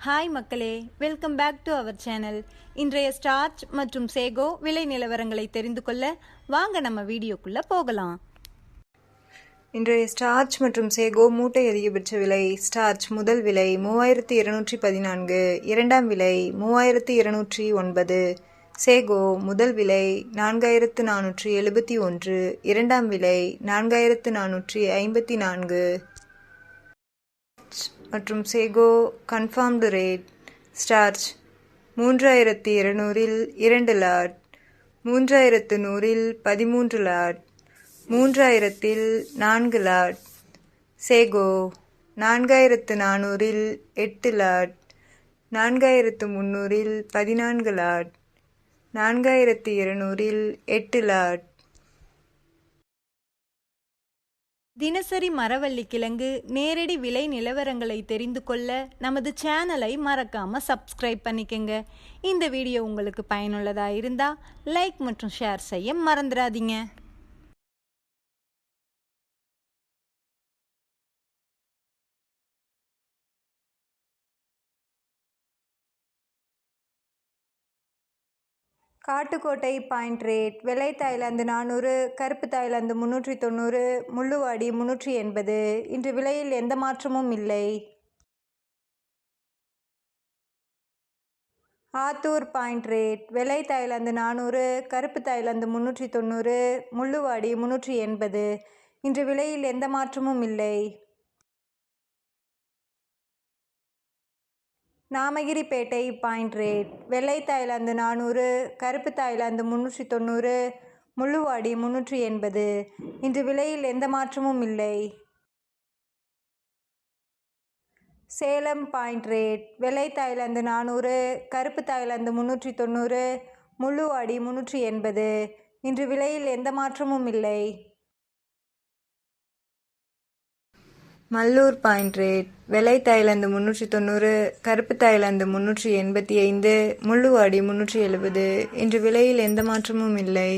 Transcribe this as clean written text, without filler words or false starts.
Hi மக்களே, welcome back to our channel. இன்றைய starch மற்றும் சேகோ விலை நிலவரங்களை தெரிந்து கொள்ள வாங்க நம்ம வீடியோக்குள்ள போகலாம். இன்றைய ஸ்டார்ச் மற்றும் சேகோ மூட்டை அதிகபட்ச விலை. ஸ்டார்ச் முதல் விலை 3214, இரண்டாம் விலை 3209. சேகோ முதல் விலை 4471, இரண்டாம் விலை 4454. மற்றும் sago confirmed rate. Starch 3200 2 lot, 3100 13 lot, 3000 4 lot. Sago 4400 8 lot, 4300 14 lot, 4200 8 lot. தினசரி மரவள்ளி கிழங்கு நேரடி விலை நிலவரங்களை தெரிந்து கொள்ள நமது சேனலை மறக்காம சப்ஸ்கிரைப் பண்ணிக்கங்க. இந்த வீடியோ உங்களுக்கு பயனுள்ளதா இருந்தா லைக் மற்றும் ஷேர் செய்ய மறந்துடாதீங்க. Kattukottai point rate. வெள்ளை தாய்லாந்து 400, கருப்பு தாய்லாந்து 390, முள்ளுவாடி 380. இன்று விலையில் எந்த மாற்றமும் இல்லை. Attur point rate. வெள்ளை தாய்லாந்து 400, கருப்பு தாய்லாந்து 390, முள்ளுவாடி 380. இன்று விலையில் எந்த மாற்றமும் இல்லை. Namagiripettai point rate. வெள்ளை தாய்லாந்து 400, கருப்பு தாய்லாந்து 390, முள்ளுவாடி 380. இன்று விலையில் எந்த மாற்றமும் இல்லை. Salem point rate. வெள்ளை தாய்லாந்து 400, கருப்பு தாய்லாந்து 390, முள்ளுவாடி 380. இன்று விலையில் எந்த மாற்றமும் இல்லை. Mallur point rate. வெள்ளை தாய்லாந்து 390, கருப்பு தாய்லாந்து 385, முள்ளுவாடி 370. இன்று விலையில் எந்த மாற்றமும் இல்லை.